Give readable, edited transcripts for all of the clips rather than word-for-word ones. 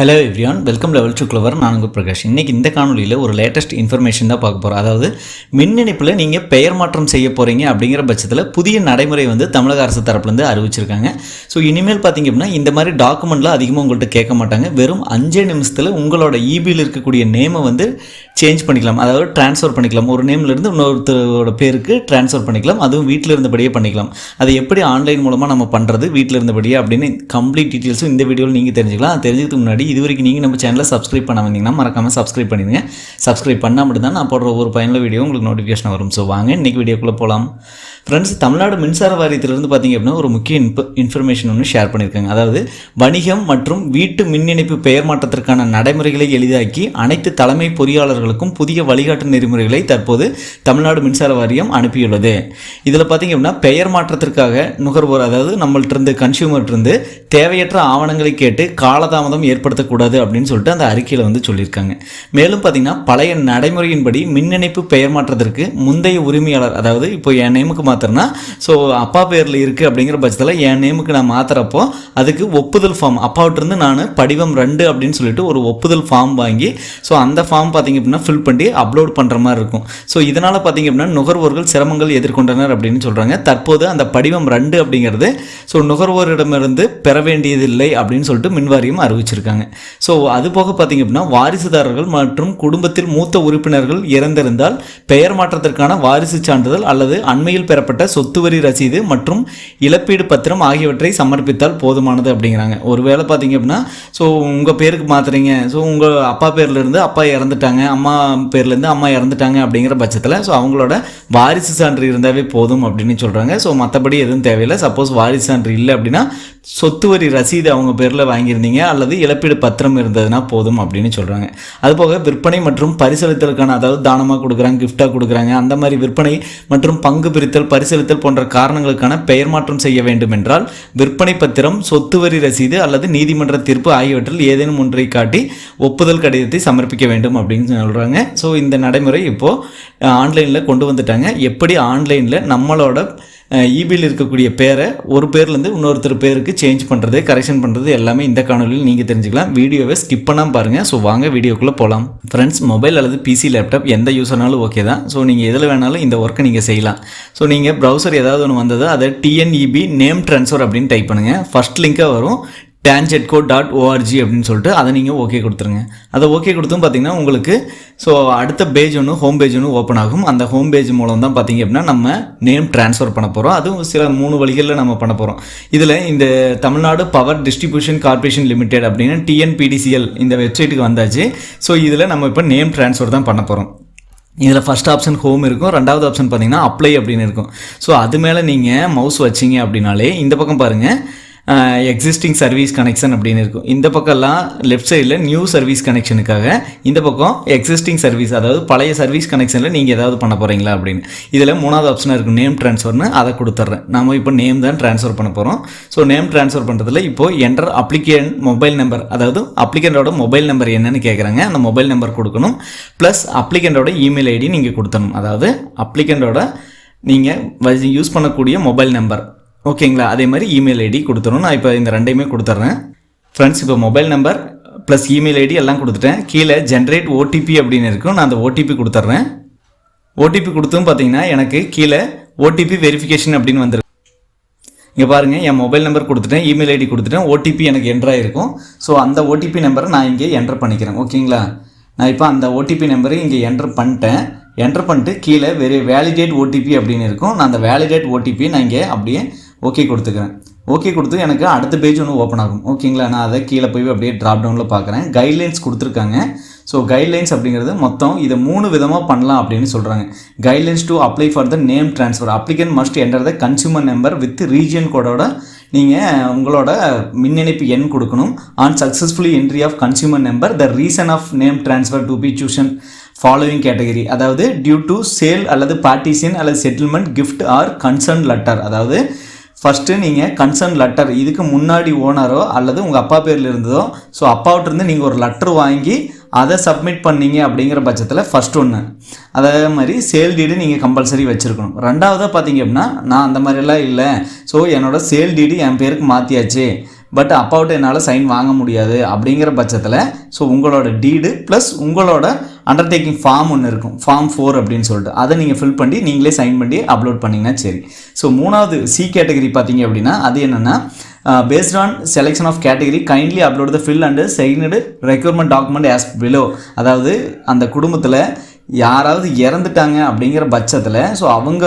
Hello everyone, welcome level to clover. நான் உங்கள் பிரகாஷ். இன்றைக்கி இந்த காணொலியில் ஒரு லேட்டஸ்ட் இன்ஃபர்மேஷன் தான் பார்க்க போகிறோம். அதாவது மின் இணைப்பில் நீங்கள் பெயர் மாற்றம் செய்ய போகிறீங்க அப்படிங்கிற பட்சத்தில் புதிய நடைமுறை தமிழக அரசு தரப்புலேருந்து அறிவிச்சிருக்காங்க. ஸோ இனிமேல் பார்த்திங்க அப்படின்னா இந்த மாதிரி டாக்குமெண்ட்லாம் அதிகமாக உங்கள்கிட்ட கேட்க மாட்டாங்க. வெறும் 5 நிமிஷத்தில் உங்களோட இபியில் இருக்கக்கூடிய நேமை சேஞ்ச் பண்ணிக்கலாம், அதாவது ட்ரான்ஸ்ஃபர் பண்ணிக்கலாம். ஒரு நேம்லேருந்து இன்னொருத்தரோட பேருக்கு ட்ரான்ஸ்ஃபர் பண்ணிக்கலாம். அதுவும் வீட்டில் இருந்தபடியே பண்ணிக்கலாம். அதை எப்படி ஆன்லைன் மூலமாக நம்ம பண்ணுறது வீட்டில் இருந்தபடியே அப்படின்னு கம்ப்ளீட் டீட்டெயில்ஸும் இந்த வீடியோவில் நீங்கள் தெரிஞ்சுக்கலாம். அது தெரிஞ்சுக்கிறதுக்கு முன்னாடி இது வரைக்கும் நீங்கள் நம்ம சேனலை சப்ஸ்கிரைப் பண்ண வந்தீங்கன்னா மறக்காமல் சப்ஸ்கிரைப் பண்ணிடுங்க. சப்ஸ்கிரைப் பண்ணால் மட்டும்தான் நான் போடுற ஒரு பயனுள்ள வீடியோ உங்களுக்கு நோட்டிஃபிகேஷன் வரும். ஸோ வாங்க இன்றைக்கி வீடியோக்குள்ளே போகலாம். ஃப்ரெண்ட்ஸ், தமிழ்நாடு மின்சார வாரியத்திலிருந்து பார்த்திங்க அப்படின்னா ஒரு முக்கிய இன்ஃபர்மேஷன் ஒன்று ஷேர் பண்ணியிருக்காங்க. அதாவது வணிகம் மற்றும் வீட்டு மின் இணைப்பு பெயர் மாற்றத்திற்கான நடைமுறைகளை எளிதாக்கி அனைத்து தலைமை பொறியாளர்களுக்கும் புதிய வழிகாட்டு நெறிமுறைகளை தற்போது தமிழ்நாடு மின்சார வாரியம் அனுப்பியுள்ளது. இதில் பார்த்திங்க அப்படின்னா பெயர் மாற்றத்திற்காக நுகர்வோர், அதாவது நம்மள்டிருந்து கன்சியூமர்கிட்ட தேவையற்ற ஆவணங்களை கேட்டு காலதாமதம் ஏற்படுத்தக்கூடாது அப்படின்னு சொல்லிட்டு அந்த அறிக்கையில் சொல்லியிருக்காங்க. மேலும் பார்த்திங்கன்னா பழைய நடைமுறையின்படி மின் இணைப்பு பெயர் மாற்றத்திற்கு முந்தைய உரிமையாளர், அதாவது இப்போ என் நேமுக்கு மாத்திரனா ஸோ அப்பா பேரில் இருக்குது அப்படிங்கிற பட்சத்தில் என் நேமுக்கு நான் மாற்றுறப்போ அதுக்கு ஒப்புதல் ஃபார்ம் அப்பாவிட்டிருந்து நான் படிவம் 2 அப்படின்னு சொல்லிட்டு ஒரு ஒப்புதல் ஃபார்ம் வாங்கி ஸோ அந்த ஃபார்ம் பார்த்திங்க அப்படின்னா ஃபில் பண்ணி அப்லோட் பண்ணுற மாதிரி இருக்கும். ஸோ இதனால் பார்த்திங்க அப்படின்னா நுகர்வோர்கள் சிரமங்கள் எதிர்கொண்டனர் அப்படின்னு சொல்கிறாங்க. தற்போது அந்த படிவம் 2 அப்படிங்கிறது ஸோ நுகர்வோரிடமிருந்து பெற வேண்டியதில்லை அப்படின்னு சொல்லிட்டு மின்வாரியம் அறிவிச்சிருக்காங்க. ஸோ அது போக பார்த்திங்க அப்படின்னா வாரிசுதாரர்கள் மற்றும் குடும்பத்தில் மூத்த உறுப்பினர்கள் இறந்திருந்தால் பெயர் மாற்றத்திற்கான வாரிசு சான்றிதழ் அல்லது அண்மையில் பெறப்பட்ட சொத்து வரி ரசீது மற்றும் இழப்பீடு பத்திரம் ஆகியவற்றை சமர்ப்பித்தால் போதுமானது அப்படிங்கிறாங்க. ஒருவேளை பார்த்திங்க அப்படின்னா ஸோ உங்கள் பேருக்கு மாற்றுறீங்க, ஸோ உங்கள் அப்பா பேர்லேருந்து அப்பா இறந்துட்டாங்க, அம்மா பேர்லேருந்து அம்மா இறந்துட்டாங்க அப்படிங்கிற பட்சத்தில் ஸோ அவங்களோட வாரிசு சான்று இருந்தாவே போதும் அப்படின்னு சொல்கிறாங்க. ஸோ மற்றபடி எதுவும் தேவையில்லை. சப்போஸ் வாரிசு சான்று இல்லை அப்படின்னா சொத்து வரி ரசீது அவங்க பேரில் வாங்கியிருந்தீங்க அல்லது இழப்பீடு பத்திரம் இருந்ததுன்னா போதும் அப்படின்னு சொல்கிறாங்க. அதுபோக விற்பனை மற்றும் பரிசளித்தலுக்கான, அதாவது தானமாக கொடுக்குறாங்க, கிஃப்டாக கொடுக்குறாங்க, அந்த மாதிரி விற்பனை மற்றும் பங்கு பிரித்தல், பரிசளித்தல் போன்ற காரணங்களுக்கான பெயர் மாற்றம் செய்ய வேண்டும் என்றால் விற்பனை பத்திரம், சொத்து வரி ரசீது அல்லது நீதிமன்ற தீர்ப்பு ஆகியவற்றில் ஏதேனும் ஒன்றை காட்டி ஒப்புதல் கடிதத்தை சமர்ப்பிக்க வேண்டும் அப்படின்னு சொல்கிறாங்க. ஸோ இந்த நடைமுறை இப்போது ஆன்லைனில் கொண்டு வந்துட்டாங்க. எப்படி ஆன்லைனில் நம்மளோட இபியில் இருக்கக்கூடிய பேரை ஒரு பேர்லேருந்து இன்னொருத்தர் பேருக்கு சேஞ்ச் பண்ணுறது, கரெக்ஷன் பண்ணுறது எல்லாமே இந்த காணொலியில் நீங்கள் தெரிஞ்சுக்கலாம். வீடியோவை ஸ்கிப் பண்ணாமல் பாருங்கள். ஸோ வாங்க வீடியோக்குள்ளே போகலாம். ஃப்ரெண்ட்ஸ், மொபைல் அல்லது பிசி, லேப்டாப் எந்த யூஸர்னாலும் ஓகே தான். ஸோ நீங்கள் எதில் வேணாலும் இந்த ஒர்க்கை நீங்கள் செய்யலாம். ஸோ நீங்கள் ப்ரௌசர் ஏதாவது ஒன்று வந்தது அதை டிஎன்இபி நேம் ட்ரான்ஸ்ஃபர் அப்படின்னு டைப் பண்ணுங்கள். ஃபஸ்ட் லிங்காக வரும் tangetco.org அப்படின்னு சொல்லிட்டு அதை நீங்கள் ஓகே கொடுத்துருங்க. அதை ஓகே கொடுத்தும் பார்த்திங்கன்னா உங்களுக்கு ஸோ அடுத்த பேஜ் ஒன்று, ஹோம் பேஜ் ஒன்று ஓப்பன் ஆகும். அந்த ஹோம் பேஜ் மூலம் தான் பார்த்திங்க அப்படின்னா நம்ம நேம் ட்ரான்ஸ்ஃபர் பண்ண போகிறோம். அதுவும் சில 3 வழிகளில் நம்ம பண்ண போகிறோம். இதில் இந்த Tamil Nadu power distribution corporation limited அப்படின்னு TNPDCL இந்த வெப்சைட்டுக்கு வந்தாச்சு. ஸோ இதில் நம்ம இப்போ நேம் ட்ரான்ஸ்ஃபர் தான் பண்ண போகிறோம். இதில் ஃபஸ்ட் ஆப்ஷன் ஹோம் இருக்கும், 2வது ஆப்ஷன் பார்த்திங்கன்னா அப்ளை அப்படின்னு இருக்கும். ஸோ அது மேலே நீங்கள் மவுஸ் வச்சிங்க அப்படின்னாலே இந்த பக்கம் பாருங்கள் எக்ஸிஸ்டிங் சர்வீஸ் கனெக்ஷன் அப்படின்னு இருக்கும். இந்த பக்கம்லாம் லெஃப்ட் சைடில் நியூ சர்வீஸ் கனெக்ஷனுக்காக, இந்த பக்கம் எக்ஸிஸ்டிங் சர்வீஸ், அதாவது பழைய சர்வீஸ் கனெக்ஷனில் நீங்கள் ஏதாவது பண்ண போகிறீங்களா அப்படின்னு. இதில் 3வது ஆப்ஷனாக இருக்கும் நேம் ட்ரான்ஸ்ஃபர்னு, அதை கொடுத்துட்றேன். நம்ம இப்போ நேம் தான் ட்ரான்ஸ்ஃபர் பண்ண போகிறோம். ஸோ நேம் ட்ரான்ஸ்ஃபர் பண்ணுறதுல இப்போது என்டர் அப்ளிகேண்ட் மொபைல் நம்பர், அதாவது அப்ளிகண்டோட மொபைல் நம்பர் என்னன்னு கேட்குறாங்க. அந்த மொபைல் நம்பர் கொடுக்கணும். ப்ளஸ் அப்ளிகண்டோட இமெயில் ஐடி நீங்கள் கொடுத்தணும். அதாவது அப்ளிகண்டோட நீங்கள் யூஸ் பண்ணக்கூடிய மொபைல் நம்பர், ஓகேங்களா? அதே மாதிரி இமெயில் ஐடி கொடுத்துடணும். நான் இப்போ இந்த 2டையுமே கொடுத்துட்றேன். ஃப்ரெண்ட்ஸ், இப்போ mobile number plus email ID எல்லாம் கொடுத்துட்டேன். கீழே ஜென்ரேட் ஓடிபி அப்படின்னு இருக்கும். நான் அந்த ஓடிபி கொடுத்துட்றேன். ஓடிபி கொடுத்தும் பார்த்தீங்கன்னா எனக்கு கீழே ஓடிபி வெரிஃபிகேஷன் அப்படின்னு வந்துருக்கு. இங்கே பாருங்கள், என் மொபைல் நம்பர் கொடுத்துட்டேன், இமெயில் ஐடி கொடுத்துட்டேன், ஓடிபி எனக்கு என்ட்ராக இருக்கும். ஸோ அந்த ஓடிபி நம்பரை நான் இங்கே என்டர் பண்ணிக்கிறேன். ஓகேங்களா? நான் இப்போ அந்த ஓடிபி நம்பரை இங்கே என்டர் பண்ணிட்டேன். என்டர் பண்ணிட்டு கீழே வேலிடேட் ஓடிபி அப்படின்னு இருக்கும். நான் அந்த வேலிடேட் ஓடிபி நான் இங்கே அப்படியே ஓகே கொடுத்துக்கிறேன். ஓகே கொடுத்து எனக்கு அடுத்த பேஜ் ஒன்று ஓப்பன் ஆகும். ஓகேங்களா? நான் அதை கீழே போய் அப்படியே ட்ராப் டவுனில் பார்க்குறேன். கைட்லைன்ஸ் கொடுத்துருக்காங்க. ஸோ கைட்லைன்ஸ் அப்படிங்கிறது மொத்தம் இதை 3 விதமாக பண்ணலாம் அப்படின்னு சொல்கிறாங்க. Guidelines to apply for the name transfer. Applicant must enter the consumer number with region கோடோட நீங்கள் உங்களோட மின் இணைப்பு எண் கொடுக்கணும். On successfully entry of consumer number the reason of name transfer to be chosen following category, அதாவது due to sale அல்லது partition அல்லது settlement, gift or concern letter. அதாவது ஃபஸ்ட்டு நீங்கள் கன்சர்ன் லெட்டர், இதுக்கு முன்னாடி ஓனரோ அல்லது உங்கள் அப்பா பேரில் இருந்ததோ, ஸோ அப்பாவிட்டிருந்து நீங்கள் ஒரு லெட்டர் வாங்கி அதை சப்மிட் பண்ணீங்க அப்படிங்கிற பட்சத்தில் ஃபஸ்ட் ஒன்று. அதே மாதிரி சேல் டீடு நீங்கள் கம்பல்சரி வச்சுருக்கணும். 2வதாக பார்த்தீங்க அப்படின்னா நான் அந்த மாதிரிலாம் இல்லை, ஸோ என்னோடய சேல் டீடு என் பேருக்கு மாற்றியாச்சு, பட் அப்பாவிட்ட என்னால் சைன் வாங்க முடியாது அப்படிங்கிற பட்சத்தில் ஸோ உங்களோட டீடு ப்ளஸ் உங்களோட அண்டர்டேக்கிங் ஃபார்ம் ஒன்று இருக்கும், ஃபார்ம் 4 அப்படின்னு சொல்லிட்டு அதை நீங்கள் ஃபில் பண்ணி நீங்களே சைன் பண்ணி அப்லோட் பண்ணிங்கன்னா சரி. ஸோ 3வது சி கேட்டகரி பார்த்தீங்க அப்படின்னா அது என்னென்னா based on selection of category kindly upload the fill and signed requirement document as below. அதாவது அந்த குடும்பத்தில் யாராவது இறந்துட்டாங்க அப்படிங்கிற பட்சத்தில் ஸோ அவங்க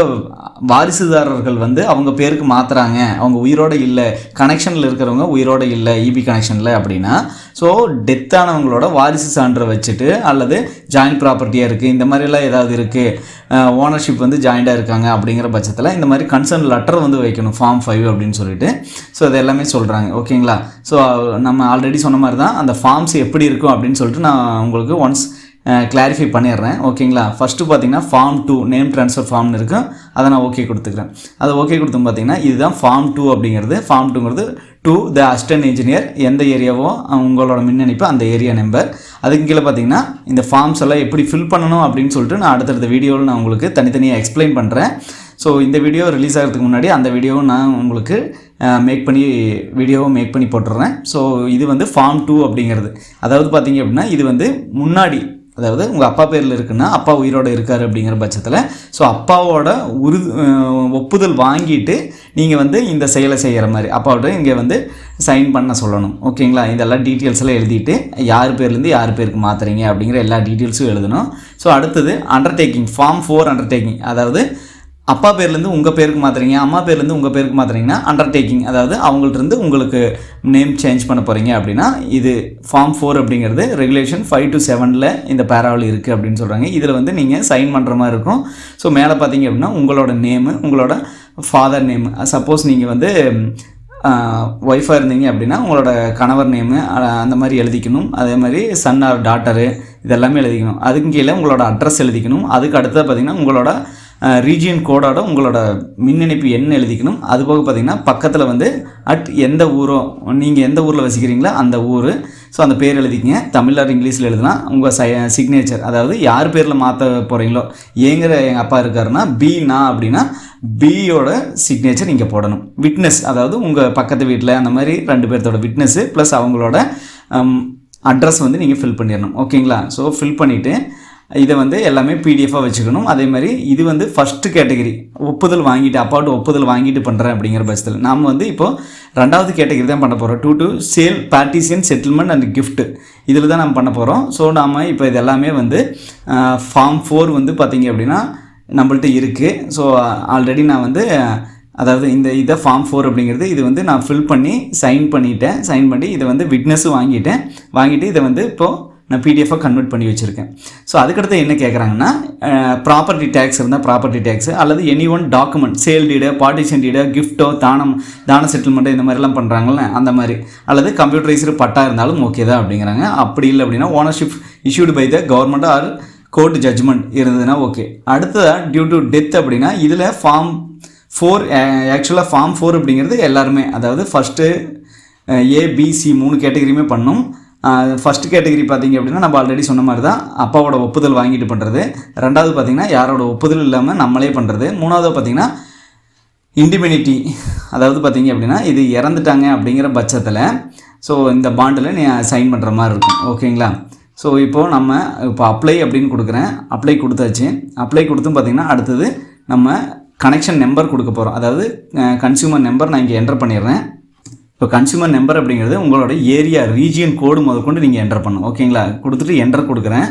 வாரிசுதாரர்கள் வந்து அவங்க பேருக்கு மாற்றுறாங்க, அவங்க உயிரோடு இல்லை, கனெக்ஷனில் இருக்கிறவங்க உயிரோடு இல்லை இபி கனெக்ஷனில் அப்படின்னா ஸோ டெத்தானவங்களோட வாரிசு சான்றை வச்சுட்டு அல்லது ஜாயின்ட் ப்ராப்பர்ட்டியாக இருக்குது இந்த மாதிரிலாம் ஏதாவது இருக்குது, ஓனர்ஷிப் வந்து ஜாயிண்டாக இருக்காங்க அப்படிங்கிற பட்சத்தில் இந்த மாதிரி கன்சர்ன் லெட்டர் வந்து வைக்கணும் ஃபார்ம் 5 அப்படின்னு சொல்லிட்டு ஸோ அது எல்லாமே சொல்கிறாங்க. ஓகேங்களா? ஸோ நம்ம ஆல்ரெடி சொன்ன மாதிரி தான் அந்த ஃபார்ம்ஸ் எப்படி இருக்கும் அப்படின்னு சொல்லிட்டு நான் உங்களுக்கு ஒன்ஸ் கிளாரிஃபை பண்ணிடுறேன். ஓகேங்களா? ஃபஸ்ட்டு பார்த்தீங்கன்னா ஃபார்ம் 2 நேம் ட்ரான்ஸ்ஃபர் ஃபார்ம்னு இருக்கும், அதை நான் ஓகே கொடுத்துக்கிறேன். அதை ஓகே கொடுத்தோம் பார்த்தீங்கன்னா இதுதான் ஃபார்ம் 2 அப்படிங்கிறது. ஃபார்ம் 2ங்கிறது டு த அசிஸ்டன்ட் இன்ஜினியர், எந்த ஏரியாவோ உங்களோட மின்னணிப்பு அந்த ஏரியா நம்பர். அதுக்கு கீழே பார்த்தீங்கன்னா இந்த ஃபார்ம்ஸ் எல்லாம் எப்படி ஃபில் பண்ணணும் அப்படின்னு சொல்லிட்டு நான் அடுத்தடுத்த வீடியோவில் நான் உங்களுக்கு தனித்தனியாக எக்ஸ்பிளைன் பண்ணுறேன். ஸோ இந்த வீடியோ ரிலீஸ் ஆகிறதுக்கு முன்னாடி அந்த வீடியோவை நான் உங்களுக்கு மேக் பண்ணி போட்டுடுறேன். ஸோ இது வந்து ஃபார்ம் 2 அப்படிங்கிறது. அதாவது பார்த்தீங்க அப்படின்னா இது வந்து முன்னாடி, அதாவது உங்கள் அப்பா பேரில் இருக்குன்னா அப்பா உயிரோடு இருக்கார் அப்படிங்கிற பட்சத்தில் ஸோ அப்பாவோட ஒப்புதல் வாங்கிட்டு நீங்கள் வந்து இந்த செயலை செய்கிற மாதிரி அப்பாவோட இங்கே வந்து சைன் பண்ண சொல்லணும். ஓகேங்களா? இதெல்லாம் டீட்டெயில்ஸ் எல்லாம் எழுதிட்டு யார் பேர்லேருந்து யார் பேருக்கு மாற்றுறீங்க அப்படிங்கிற எல்லா டீட்டெயில்ஸும் எழுதணும். ஸோ அடுத்தது அண்டர்டேக்கிங் ஃபார்ம் 4 அண்டர்டேக்கிங், அதாவது அப்பா பேர்லேருந்து உங்கள் பேருக்கு மாற்றுறீங்க, அம்மா பேர்லேருந்து உங்கள் பேருக்கு மாற்றுறீங்கன்னா அண்டர்டேக்கிங், அதாவது அவங்கள்ட்ட உங்களுக்கு நேம் சேஞ்ச் பண்ண போகிறீங்க அப்படின்னா இது ஃபார்ம் 4 அப்படிங்கிறது ரெகுலேஷன் 5 to 7 இந்த பேராவில் இருக்குது அப்படின்னு சொல்கிறாங்க. இதில் வந்து நீங்கள் சைன் பண்ணுற மாதிரி இருக்கும். ஸோ மேலே பார்த்தீங்க அப்படின்னா உங்களோட நேமு, உங்களோட ஃபாதர் நேமு, சப்போஸ் நீங்கள் வந்து ஒய்ஃபாக இருந்தீங்க அப்படின்னா உங்களோட கணவர் நேமு அந்த மாதிரி எழுதிக்கணும். அதே மாதிரி சன் ஆர் டாட்டரு இதெல்லாமே எழுதிக்கணும். அதுக்கு கீழே உங்களோட அட்ரஸ் எழுதிக்கணும். அதுக்கு அடுத்தது பார்த்திங்கன்னா உங்களோட ரீஜியன் கோடோட உங்களோட மின் இணைப்பு எண் எழுதிக்கணும். அதுபோக பார்த்திங்கன்னா பக்கத்தில் வந்து எந்த ஊரோ நீங்கள் எந்த ஊரில் வசிக்கிறீங்களோ அந்த ஊர், ஸோ அந்த பேர் எழுதிக்கிங்க. தமிழ் ஆர் இங்கிலீஷில் எழுதலாம். உங்கள் சிக்னேச்சர், அதாவது யார் பேரில் மாற்ற போகிறீங்களோ, எங்கள் அப்பா இருக்காருன்னா பீனா அப்படின்னா பியோட சிக்னேச்சர் இங்கே போடணும். விட்னஸ், அதாவது உங்கள் பக்கத்து வீட்டில் அந்த மாதிரி 2 பேர்த்தோட விட்னஸ்ஸு ப்ளஸ் அவங்களோட அட்ரஸ் வந்து நீங்கள் ஃபில் பண்ணிடணும். ஓகேங்களா? ஸோ ஃபில் பண்ணிவிட்டு இதை வந்து எல்லாமே பிடிஎஃபாக வச்சுக்கணும். அதே மாதிரி இது வந்து ஃபஸ்ட்டு கேட்டகரி ஒப்புதல் வாங்கிட்டு அப்பாவோட ஒப்புதல் வாங்கிட்டு பண்ணுறேன் அப்படிங்கிற பட்சத்தில் நாம் வந்து இப்போது 2வது கேட்டகரி தான் பண்ண போகிறோம். 2 to sale partition settlement and gift இதில் தான் நம்ம பண்ண போகிறோம். ஸோ நாம் இப்போ இது எல்லாமே வந்து ஃபார்ம் 4 வந்து பார்த்திங்க அப்படின்னா நம்மள்ட்ட இருக்குது. ஸோ ஆல்ரெடி நான் வந்து அதாவது இதை ஃபார்ம் 4 அப்படிங்கிறது இது வந்து நான் ஃபில் பண்ணி சைன் பண்ணி இதை வந்து விட்னஸும் வாங்கிட்டு இதை வந்து இப்போது நான் பிடிஎஃபாக கன்வெர்ட் பண்ணி வச்சுருக்கேன். ஸோ அதுக்கடுத்து என்ன கேட்குறாங்கன்னா ப்ராப்பர்ட்டி டேக்ஸ் இருந்தால் ப்ராப்பர்ட்டி டேக்ஸு அல்லது any one document, sale deed, partition deed, கிஃப்ட்டோ தான செட்டில்மெண்ட்டோ இந்த மாதிரிலாம் பண்ணுறாங்கல்ல அந்த மாதிரி, அல்லது கம்ப்யூட்டரைஸ்டு பட்டா இருந்தாலும் ஓகே தான் அப்படிங்கிறாங்க. அப்படி இல்லை அப்படின்னா ownership issued by the government or court judgment இருந்ததுன்னா ஓகே. அடுத்ததாக டியூ டு டெத் அப்படின்னா இதில் ஃபார்ம் 4 ஆக்சுவலாக ஃபார்ம் 4 அப்படிங்கிறது எல்லாருமே, அதாவது ஃபஸ்ட்டு ஏபிசி 3 கேட்டகரியுமே பண்ணணும். ஃபஸ்ட்டு கேட்டகரி பார்த்திங்க அப்படின்னா நம்ம ஆல்ரெடி சொன்ன மாதிரி தான் அப்பாவோட ஒப்புதல் வாங்கிட்டு பண்ணுறது. 2வது பார்த்திங்கன்னா யாரோட ஒப்புதல் இல்லாமல் நம்மளே பண்ணுறது. 3வது பார்த்திங்கன்னா இண்டிபெனிட்டி, அதாவது பார்த்திங்க அப்படின்னா இது இறந்துட்டாங்க அப்படிங்கிற பட்சத்தில் ஸோ இந்த பாண்டில் நீ சைன் பண்ணுற மாதிரி இருக்கும். ஓகேங்களா? ஸோ இப்போது நம்ம அப்ளை அப்படின்னு கொடுக்குறேன். அப்ளை கொடுத்தும் பார்த்திங்கன்னா அடுத்தது நம்ம கனெக்ஷன் நம்பர் கொடுக்க போகிறோம். அதாவது கன்சியூமர் நம்பர் நான் இங்கே என்டர் பண்ணிடுறேன். இப்போ கன்சியூமர் நம்பர் அப்படிங்கிறது உங்களோட ஏரியா ரீஜியன் கோடு முதற்கொண்டு நீங்கள் என்டர் பண்ணணும். ஓகேங்களா? கொடுத்துட்டு என்டர் கொடுக்குறேன்.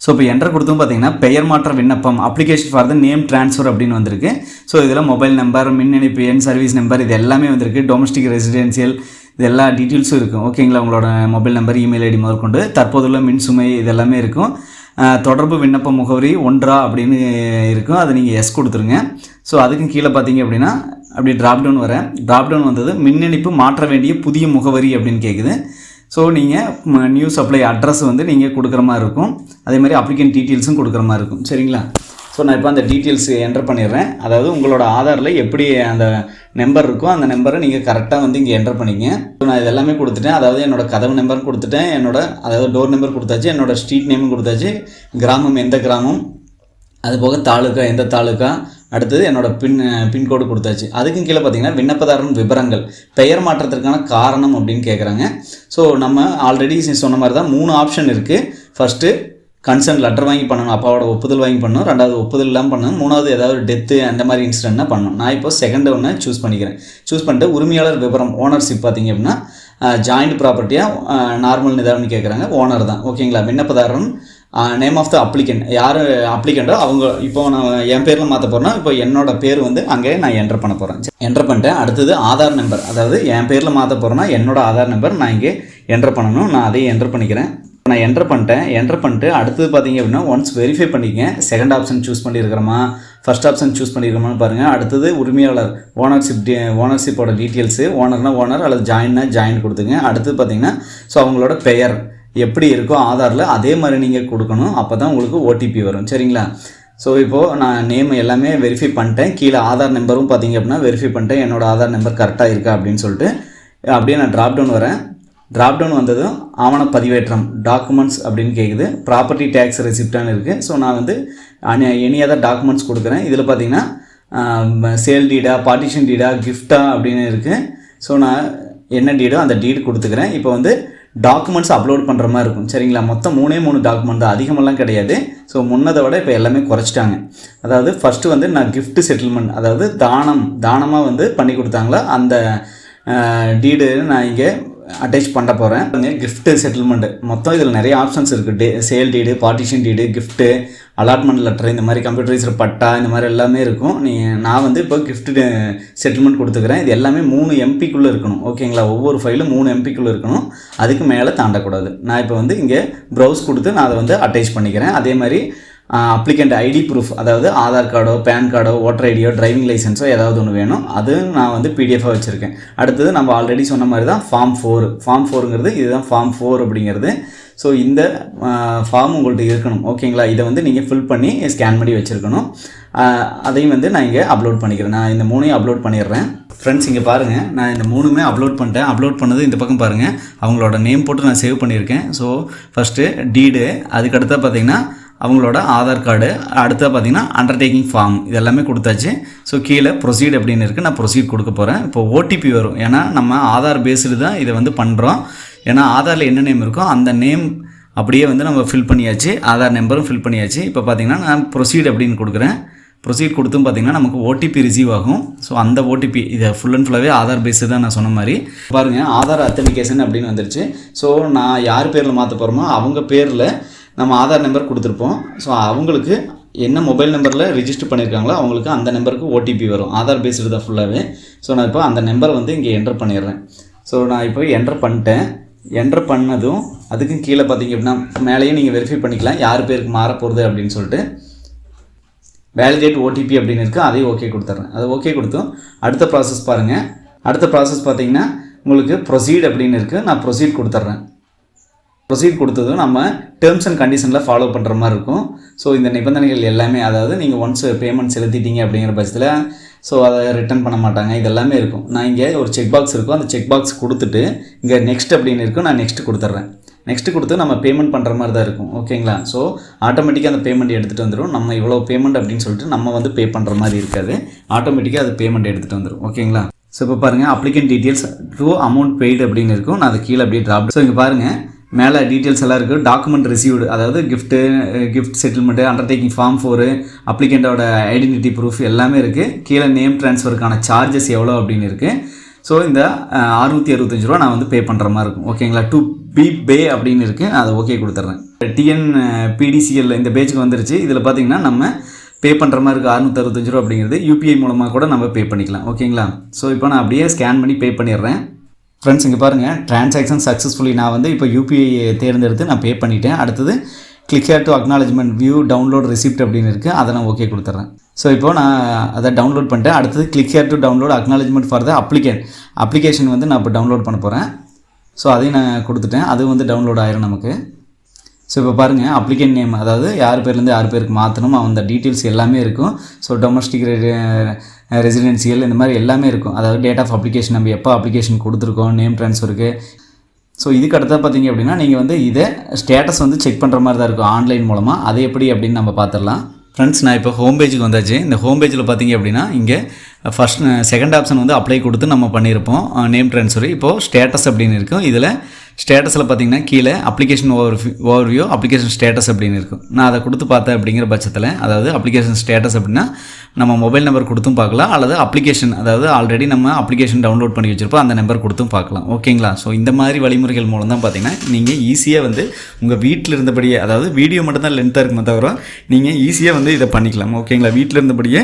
ஸோ இப்போ என்டர் கொடுத்தும் பார்த்தீங்கன்னா பெயர் மாற்ற விண்ணப்பம் application for the name transfer அப்படின்னு வந்திருக்கு. ஸோ இதில் மொபைல் நம்பர், மின் இணைப்பு எண், சர்வீஸ் நம்பர் இது எல்லாமே வந்திருக்கு. டொமஸ்டிக் ரெசிடென்சியல் இது எல்லா டீட்டெயில்ஸும் இருக்கும். ஓகேங்களா? உங்களோட மொபைல் நம்பர், இமெயில் ஐடி முதற்கொண்டு தற்போதுள்ள மின்சுமை இது எல்லாமே இருக்கும். தொடர்பு விண்ணப்ப முகவரி 1 அப்படின்னு இருக்கும், அதை நீங்கள் எஸ் கொடுத்துருங்க. ஸோ அதுக்கும் கீழே பார்த்தீங்க அப்படின்னா அப்படி ட்ராப்டவுன் வந்தது மின் இணைப்பு மாற்ற வேண்டிய புதிய முகவரி அப்படின்னு கேட்குது. ஸோ நீங்கள் நியூ சப்ளை அட்ரஸ் வந்து நீங்கள் கொடுக்குற மாதிரி இருக்கும். அதே மாதிரி அப்ளிகேண்ட் டீட்டெயில்ஸும் கொடுக்குற மாதிரி இருக்கும். சரிங்களா? ஸோ நான் இப்போ அந்த டீட்டெயில்ஸ் என்டர் பண்ணிடுறேன். அதாவது உங்களோட ஆதாரில் எப்படி அந்த நம்பர் இருக்கோ அந்த நம்பரை நீங்கள் கரெக்டாக வந்து இங்கே என்டர் பண்ணிங்க. ஸோ நான் இதெல்லாமே கொடுத்துட்டேன். அதாவது என்னோடய கதவு நம்பர் கொடுத்துட்டேன், அதாவது டோர் நம்பர் கொடுத்தாச்சு, என்னோடய ஸ்ட்ரீட் நேமும் கொடுத்தாச்சு, கிராமம் எந்த கிராமம், அது போக தாலுக்கா எந்த தாலுக்கா, அடுத்தது என்னோட பின்கோடு கொடுத்தாச்சு. அதுக்கும் கீழே பார்த்தீங்கன்னா விண்ணப்பதாரன் விவரங்கள், பெயர் மாற்றத்திற்கான காரணம் அப்படின்னு கேட்குறாங்க. ஸோ நம்ம ஆல்ரெடி சொன்ன மாதிரி தான் 3 ஆப்ஷன் இருக்குது. ஃபஸ்ட்டு கன்சர்ன் லெட்டர் வாங்கி பண்ணணும், அப்பாவோட ஒப்புதல் வாங்கி பண்ணணும். 2வது ஒப்புதல் இல்லாமல் பண்ணணும். 3வது ஏதாவது டெத்து அந்த மாதிரி இன்சிடென்ட்னா பண்ணணும். நான் இப்போ செகண்ட் ஒன்று சூஸ் பண்ணிக்கிறேன். சூஸ் பண்ணிட்டு உரிமையாளர் விவரம் ஓனர்ஷிப் பார்த்திங்க அப்படின்னா ஜாயிண்ட் ப்ராப்பர்ட்டியாக நார்மல் நிதானம்னு கேட்குறாங்க. ஓனர் தான். ஓகேங்களா. விண்ணப்பதாரன் நேம் ஆஃப் த அப்ளிகண்ட், யார் அப்ளிகண்ட்டோ அவங்க. இப்போ நான் என் பேரில் மாற்ற போகிறேன்னா இப்போ என்னோடய பேர் வந்து அங்கே நான் என்டர் பண்ண போகிறேன். என்டர் பண்ணிட்டேன். அடுத்தது ஆதார் நம்பர், அதாவது என் பேரில் மாற்ற போகிறேன்னா என்னோடய ஆதார் நம்பர் நான் இங்கே என்டர் பண்ணணும். நான் அதையும் என்டர் பண்ணிக்கிறேன். நான் என்டர் பண்ணிட்டு அடுத்தது பார்த்தீங்க அப்படின்னா ஒன்ஸ் வெரிஃபை பண்ணிக்கங்க. செகண்ட் ஆப்ஷன் சூஸ் பண்ணியிருக்கிறோமா, ஃபஸ்ட் ஆப்ஷன் சூஸ் பண்ணியிருக்கிறோமான்னு பாருங்கள். அடுத்தது உரிமையாளர் ஓனர்ஷிப்போட டீட்டெயில்ஸு, ஓனர்னா ஓனர் அல்லது ஜாயின்னா ஜாயின் கொடுத்துங்க. அடுத்தது பார்த்தீங்கன்னா ஸோ அவங்களோட பெயர் எப்படி இருக்கோ ஆதாரில் அதே மாதிரி நீங்கள் கொடுக்கணும். அப்போ தான் உங்களுக்கு ஓடிபி வரும். சரிங்களா. ஸோ இப்போது நான் நேம் எல்லாமே வெரிஃபை பண்ணிட்டேன். கீழே ஆதார் நம்பரும் பார்த்தீங்க அப்படின்னா வெரிஃபை பண்ணிட்டேன். என்னோடய ஆதார் நம்பர் கரெக்டாக இருக்கா அப்படின்னு சொல்லிட்டு அப்படியே நான் ட்ராப் டவுன் வரேன். ட்ராப் டவுன் வந்ததும் ஆவண பதிவேற்றம் டாக்குமெண்ட்ஸ் அப்படின்னு கேட்குது. ப்ராப்பர்ட்டி டேக்ஸ் ரெசிப்டான்னு இருக்குது. ஸோ நான் வந்து எனி அதர் டாக்குமெண்ட்ஸ் கொடுக்குறேன். இதில் பார்த்தீங்கன்னா சேல் டீடா, பார்ட்டிஷன் டீடா, கிஃப்டா அப்படின்னு இருக்குது. ஸோ நான் என்ன டீடோ அந்த டீடு கொடுத்துக்கிறேன். இப்போ வந்து டாக்குமெண்ட்ஸ் அப்லோட் பண்ணுற மாதிரி இருக்கும். சரிங்களா. மொத்தம் 3 டாக்குமெண்ட் தான், அதிகமெல்லாம் கிடையாது. ஸோ முன்னதை விட இப்போ எல்லாமே குறைச்சிட்டாங்க. அதாவது ஃபஸ்ட்டு வந்து நான் கிஃப்ட் செட்டில்மெண்ட், அதாவது தானமாக வந்து பண்ணி கொடுத்தாங்களா அந்த டீடு நான் இங்கே அட்டாச் பண்ண போகிறேன். கிஃப்ட்டு செட்டில்மெண்ட் மொத்தம் இதில் நிறைய ஆப்ஷன்ஸ் இருக்குது. Sale deed, partition deed, gift, allotment letter, இந்த மாதிரி கம்ப்யூட்டரைஸ்டு பட்டா, இந்த மாதிரி எல்லாமே இருக்கும். நான் வந்து இப்போ கிஃப்ட்டு செட்டில்மெண்ட் கொடுத்துக்கிறேன். இது எல்லாமே 3 MBக்குள்ளே இருக்கணும். ஓகேங்களா. ஒவ்வொரு ஃபைலும் 3 MBக்குள்ளே இருக்கணும். அதுக்கு மேலே தாண்டக்கூடாது. நான் இப்போ வந்து இங்கே ப்ரௌஸ் கொடுத்து நான் அதை வந்து அட்டாச் பண்ணிக்கிறேன். அதே மாதிரி அப்ளிகண்ட் ஐடி ப்ரூஃப், அதாவது ஆதார் கார்டோ, பேன் கார்டோ, ஓட்டர் ஐடியோ, டிரைவிங் லைசன்ஸோ ஏதாவது ஒன்று வேணும். அது நான் வந்து பிடிஎஃபாக வச்சுருக்கேன். அடுத்தது நம்ம ஆல்ரெடி சொன்ன மாதிரி தான் ஃபார்ம் 4ங்கிறது இதுதான் ஃபார்ம் 4 அப்படிங்கிறது. ஸோ இந்த ஃபார்ம் உங்கள்கிட்ட இருக்கணும். ஓகேங்களா. இதை வந்து நீங்கள் ஃபில் பண்ணி ஸ்கேன் பண்ணி வச்சுருக்கணும். அதையும் வந்து நான் இங்கே அப்லோட் பண்ணிக்கிறேன். நான் இந்த 3ஐயும் அப்லோட் பண்ணிடுறேன். ஃப்ரெண்ட்ஸ் இங்கே பாருங்கள், நான் இந்த 3மே அப்லோட் பண்ணிட்டேன். அப்லோட் பண்ணது இந்த பக்கம் பாருங்கள், அவங்களோட நேம் போட்டு நான் சேவ் பண்ணியிருக்கேன். ஸோ ஃபஸ்ட்டு டீடு, அதுக்கடுத்தா பார்த்தீங்கன்னா அவங்களோட ஆதார் கார்டு, அடுத்தது பார்த்திங்கன்னா அண்டர்டேக்கிங் ஃபார்ம், இதெல்லாமே கொடுத்தாச்சு. ஸோ கீழே ப்ரொசீட் அப்படின்னு இருக்குது. நான் ப்ரொசீட் கொடுக்க போகிறேன். இப்போ ஓடிபி வரும். ஏன்னா நம்ம ஆதார் பேஸ்டு தான் இதை வந்து பண்ணுறோம். ஏன்னா ஆதாரில் என்ன நேம் இருக்கோ அந்த நேம் அப்படியே வந்து நம்ம ஃபில் பண்ணியாச்சு. ஆதார் நம்பரும் ஃபில் பண்ணியாச்சு. இப்போ பார்த்திங்கன்னா நான் ப்ரொசீட் அப்படின்னு கொடுக்குறேன். ப்ரொசீட் கொடுத்தும் பார்த்திங்கன்னா நமக்கு ஓடிபி ரிசீவ் ஆகும். ஸோ அந்த ஓடிபி இதை ஃபுல் அண்ட் ஃபுல்லாகவே ஆதார் பேஸு தான் நான் சொன்ன மாதிரி. பாருங்கள், ஆதார் அத்தன்டிகேஷன் அப்படின்னு வந்துருச்சு. ஸோ நான் யார் பேரில் மாற்ற போகிறோமோ அவங்க பேரில் நம்ம ஆதார் நம்பர் கொடுத்துருப்போம். ஸோ அவங்களுக்கு என்ன மொபைல் நம்பரில் ரிஜிஸ்டர் பண்ணியிருக்காங்களோ அவங்களுக்கு அந்த நம்பருக்கு ஓடிபி வரும். ஆதார் பேஸ்டு தான் ஃபுல்லாகவே. ஸோ நான் இப்போ அந்த நம்பரை வந்து இங்கே என்டர் பண்ணிடுறேன். ஸோ நான் இப்போ என்டர் பண்ணிட்டேன். என்டர் பண்ணதும் அதுக்கும் கீழே பார்த்திங்க அப்படின்னா மேலேயும் நீங்கள் வெரிஃபை பண்ணிக்கலாம் யார் பேருக்கு மாற போகிறது அப்படின்னு சொல்லிட்டு. வேலிடேட் ஓடிபி அப்படின்னு இருக்குது, அதையும் ஓகே கொடுத்துட்றேன். அது ஓகே கொடுத்தோம். அடுத்த ப்ராசஸ் பாருங்கள். அடுத்த ப்ராசஸ் பார்த்திங்கன்னா உங்களுக்கு ப்ரொசீட் அப்படின்னு இருக்குது. நான் ப்ரொசீட் கொடுத்துட்றேன். ப்ரொசீட் கொடுத்ததும் நம்ம டேர்ம்ஸ் அண்ட் கண்டிஷனில் ஃபாலோ பண்ணுற மாதிரி இருக்கும். ஸோ இந்த நிபந்தனைகள் எல்லாமே, அதாவது நீங்கள் ஒன்ஸ் பேமெண்ட் செலுத்திட்டீங்க அப்படிங்கிற பட்சத்தில் ஸோ அதை ரிட்டர்ன் பண்ண மாட்டாங்க, இதெல்லாமே இருக்கும். நான் இங்கே ஒரு செக் பாக்ஸ் இருக்கும், அந்த செக் பாக்ஸ் கொடுத்துட்டு இங்கே நெக்ஸ்ட் அப்படின்னு இருக்கும், நான் நெக்ஸ்ட் கொடுத்துட்றேன். நெக்ஸ்ட் கொடுத்து நம்ம பேமெண்ட் பண்ணுற மாதிரி தான் இருக்கும். ஓகேங்களா. ஸோ ஆட்டோமேட்டிக்காக அந்த பேமெண்ட் எடுத்துகிட்டு வந்துடும். நம்ம இவ்வளோ பேமெண்ட் அப்படின்னு சொல்லிட்டு நம்ம வந்து பே பண்ணுற மாதிரி இருக்காது. ஆட்டோமேட்டிக்காக அது பேமெண்ட் எடுத்துகிட்டு வந்துடும். ஓகேங்களா. ஸோ இப்போ பாருங்கள், applicant details true amount paid அப்படின்னு இருக்கும். நான் அதை கீழே அப்படியே ட்ராப். ஸோ இங்கே பாருங்கள், மேலே டீட்டெயில்ஸ் எல்லாம் இருக்குது. டாக்குமெண்ட் ரிசீவ்டு, அதாவது கிஃப்ட் செட்டில்மெண்ட்டு, அண்டர்டேக்கிங் ஃபார்ம் 4, அப்ளிகண்ட்டோட ஐடென்டிட்டி ப்ரூஃப் எல்லாமே இருக்குது. கீழே நேம் ட்ரான்ஸ்ஃபருக்கான சார்ஜஸ் எவ்வளோ அப்படின்னு இருக்குது. ஸோ இந்த 665 ரூபா நான் வந்து பே பண்ணுற மாதிரி இருக்கும். ஓகேங்களா. டு பி பே அப்படின்னு இருக்குது, அதை ஓகே கொடுத்துட்றேன். TNPDCL இந்த பேஜுக்கு வந்துருச்சு. இதில் பார்த்திங்கன்னா நம்ம பே பண்ணுற மாதிரி இருக்குது 665 ரூபா அப்படிங்கிறது. UPI மூலமாக கூட நம்ம பே பண்ணிக்கலாம். ஓகேங்களா. ஸோ இப்போ நான் அப்படியே ஸ்கேன் பண்ணி பே பண்ணிடுறேன். ஃப்ரெண்ட்ஸ் இங்கே பாருங்கள், ட்ரான்சாக்ஷன் சக்ஸஸ்ஃபுல்லி நான் வந்து இப்போ UPI தேர்ந்தெடுத்து நான் பே பண்ணிட்டேன். அடுத்தது click hair to acknowledgement view download receipt அப்படின்னு இருக்குது, அதை நான் ஓகே கொடுத்துட்றேன். ஸோ இப்போது நான் அதை டவுன்லோட் பண்ணிட்டேன். அடுத்தது click hair to download acknowledgement for the application வந்து நான் இப்போ டவுன்லோட் பண்ண போகிறேன். ஸோ அதையும் நான் கொடுத்துட்டேன். அது வந்து டவுன்லோட் ஆயிரும் நமக்கு. ஸோ இப்போ பாருங்கள், அப்ளிகேன் நேம், அதாவது யார் பேர்லேருந்து யார் பேருக்கு மாற்றணும் அந்த டீட்டெயில்ஸ் எல்லாமே இருக்கும். ஸோ டொமஸ்டிக் ரெசிடென்சியல் இந்த மாதிரி எல்லாமே இருக்கும். அதாவது டேட் ஆஃப் அப்ளிகேஷன், நம்ம எப்போ அப்ளிகேஷன் கொடுத்துருக்கோம், நேம் ட்ரான்ஸ்ஃபருக்கு. ஸோ இதுக்கு அடுத்தா பார்த்திங்க அப்படின்னா நீங்கள் வந்து இதை ஸ்டேட்டஸ் வந்து செக் பண்ணுற மாதிரி தான் இருக்கும் ஆன்லைன் மூலமாக. அது எப்படி அப்படின்னு நம்ம பார்த்துடலாம். ஃப்ரெண்ட்ஸ், நான் இப்போ ஹோம் பேஜுக்கு வந்தாச்சு. இந்த ஹோம் பேஜில் பார்த்தீங்க அப்படின்னா இங்கே செகண்ட் ஆப்ஷன் வந்து அப்ளை கொடுத்து நம்ம பண்ணியிருப்போம் நேம் ட்ரான்ஸ்ஃபர். இப்போது ஸ்டேட்டஸ் அப்படின்னு இருக்கும். இதில் ஸ்டேட்டஸில் பார்த்தீங்கன்னா கீழே அப்ளிகேஷன் ஓவர்வியூ அப்ளிகேஷன் ஸ்டேட்டஸ் அப்படின்னு இருக்கும். நான் அதை கொடுத்து பார்த்தேன் அப்படிங்கிற பட்சத்தில், அதாவது அப்ளிகேஷன் ஸ்டேட்டஸ் அப்படின்னா நம்ம மொபைல் நம்பர் கொடுத்தும் பார்க்கலாம், அல்லது அப்ளிகேஷன், அதாவது ஆல்ரெடி நம்ம அப்ளிகேஷன் டவுன்லோட் பண்ணி வச்சுருப்போம் அந்த நம்பர் கொடுத்தும் பார்க்கலாம். ஓகேங்களா? ஸோ இந்த மாதிரி வழிமுறைகள் மூலம் தான் பார்த்தீங்கன்னா நீங்கள் ஈஸியாக வந்து உங்கள் வீட்டில் இருந்தபடியே, அதாவது வீடியோ மட்டும்தான் லென்த்தாக இருக்குமே தவிர நீங்கள் ஈஸியாக வந்து இதை பண்ணிக்கலாம். ஓகேங்களா? வீட்டில் இருந்தபடியே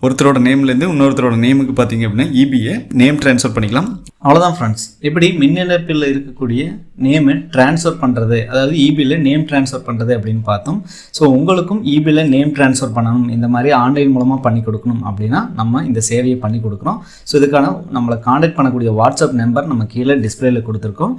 ஒருத்தரோட நேம்லேருந்து இன்னொருத்தரோட நேமுக்கு பார்த்தீங்க அப்படின்னா இபியை நேம் ட்ரான்ஸ்ஃபர் பண்ணிக்கலாம். அவ்வளோதான் ஃப்ரெண்ட்ஸ். எப்படி மின் இணைப்பில் இருக்கக்கூடிய நேமை ட்ரான்ஸ்ஃபர் பண்ணுறது, அதாவது இபியில் நேம் ட்ரான்ஸ்ஃபர் பண்ணுறது அப்படின்னு பார்த்தோம். ஸோ உங்களுக்கும் இபியில் நேம் ட்ரான்ஸ்ஃபர் பண்ணணும், இந்த மாதிரி ஆன்லைன் மூலமாக பண்ணி கொடுக்கணும் அப்படின்னா நம்ம இந்த சேவையை பண்ணி கொடுக்குறோம். ஸோ இதுக்கான நம்மளை காண்டாக்ட் பண்ணக்கூடிய வாட்ஸ்அப் நம்பர் நம்ம கீழே டிஸ்பிளேயில் கொடுத்துருக்கோம்.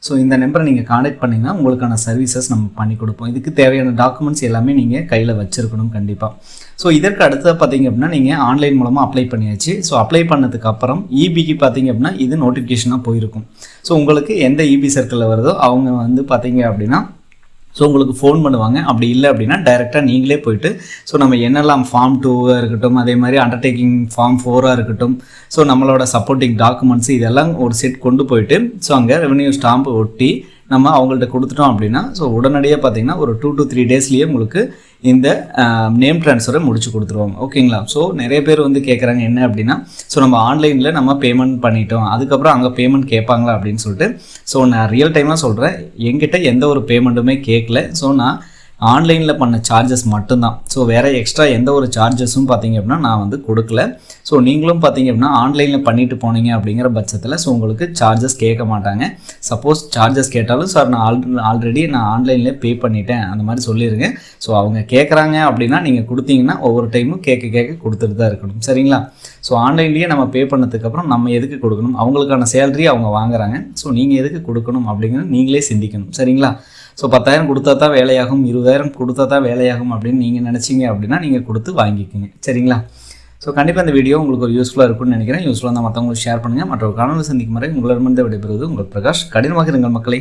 ஸோ இந்த நம்பரை நீங்கள் காண்டாக்ட் பண்ணிங்கன்னா உங்களுக்கான சர்வீசஸ் நம்ம பண்ணி கொடுப்போம். இதுக்கு தேவையான டாக்குமெண்ட்ஸ் எல்லாமே நீங்கள் கையில் வச்சுருக்கணும் கண்டிப்பாக. ஸோ இதற்கு அடுத்தது பார்த்தீங்க அப்படின்னா நீங்கள் ஆன்லைன் மூலமாக அப்ளை பண்ணியாச்சு. ஸோ அப்ளை பண்ணதுக்கு அப்புறம் இபிக்கு பார்த்தீங்க அப்படின்னா இது நோட்டிஃபிகேஷனாக போயிருக்கும். ஸோ உங்களுக்கு எந்த இபி சர்க்கிளில் வருதோ அவங்க வந்து பார்த்தீங்க அப்படின்னா ஸோ உங்களுக்கு ஃபோன் பண்ணுவாங்க. அப்படி இல்லை அப்படின்னா டைரெக்டாக நீங்களே போய்ட்டு, ஸோ நம்ம என்னெல்லாம் ஃபார்ம் 2 இருக்கட்டும், அதே மாதிரி அண்டர்டேக்கிங் ஃபார்ம் 4 இருக்கட்டும், ஸோ நம்மளோட சப்போர்ட்டிங் டாக்குமெண்ட்ஸ் இதெல்லாம் ஒரு செட் கொண்டு போயிட்டு ஸோ அங்கே ரெவென்யூ ஸ்டாம்ப் ஒட்டி நம்ம அவங்கள்ட்ட கொடுத்துட்டோம் அப்படின்னா ஸோ உடனடியாக பார்த்தீங்கன்னா ஒரு 2 to 3 டேஸ்லேயே உங்களுக்கு இந்த நேம் ட்ரான்ஸ்ஃபரை முடிச்சு கொடுத்துருவாங்க. ஓகேங்களா? ஸோ நிறைய பேர் வந்து கேட்குறாங்க என்ன அப்படின்னா, ஸோ நம்ம ஆன்லைனில் நம்ம பேமெண்ட் பண்ணிட்டோம், அதுக்கப்புறம் அங்கே பேமெண்ட் கேட்பாங்களா அப்படின்னு சொல்லிட்டு. ஸோ நான் ரியல் டைமாக சொல்கிறேன், என்கிட்ட எந்த ஒரு பேமெண்ட்டுமே கேட்கல. ஸோ நான் ஆன்லைனில் பண்ண சார்ஜஸ் மட்டும்தான். ஸோ வேறு எக்ஸ்ட்ரா எந்த ஒரு சார்ஜஸும் பார்த்தீங்க அப்படின்னா நான் வந்து கொடுக்கல. ஸோ நீங்களும் பார்த்தீங்க அப்படின்னா ஆன்லைனில் பண்ணிட்டு போனீங்க அப்படிங்கிற பட்சத்தில் ஸோ உங்களுக்கு சார்ஜஸ் கேட்க மாட்டாங்க. சப்போஸ் சார்ஜஸ் கேட்டாலும் சார் நான் ஆல்ரெடி ஆன்லைனில் பே பண்ணிட்டேன் அந்த மாதிரி சொல்லிடுங்க. ஸோ அவங்க கேட்குறாங்க அப்படின்னா நீங்கள் கொடுத்தீங்கன்னா ஒவ்வொரு டைமும் கேட்க கொடுத்துட்டு தான் இருக்கணும். சரிங்களா? ஸோ ஆன்லைன்லேயே நம்ம பே பண்ணதுக்கப்புறம் நம்ம எதுக்கு கொடுக்கணும், அவங்களுக்கான சேலரி அவங்க வாங்குறாங்க. ஸோ நீங்கள் எதுக்கு கொடுக்கணும் அப்படிங்கிறது நீங்களே சிந்திக்கணும். சரிங்களா? ஸோ 10,000 கொடுத்தா தான் வேலையாகும், 20,000 கொடுத்தா தான் வேலையாகும் அப்படின்னு நீங்கள் நினச்சிங்க அப்படின்னா நீங்கள் கொடுத்து வாங்கிக்கோங்க. சரிங்களா? ஸோ கண்டிப்பாக இந்த வீடியோ உங்களுக்கு ஒரு யூஸ்ஃபுல்லாக இருக்கும்னு நினைக்கிறேன். யூஸ்ஃபுல்லாக தான் மற்றவங்களுக்கு ஷேர் பண்ணுங்கள். மற்ற காணொலி சந்திக்கும் வரை உங்களிடமிருந்து விடைபெறுவது உங்கள் பிரகாஷ். கடினமாக இருங்கள் மக்களே.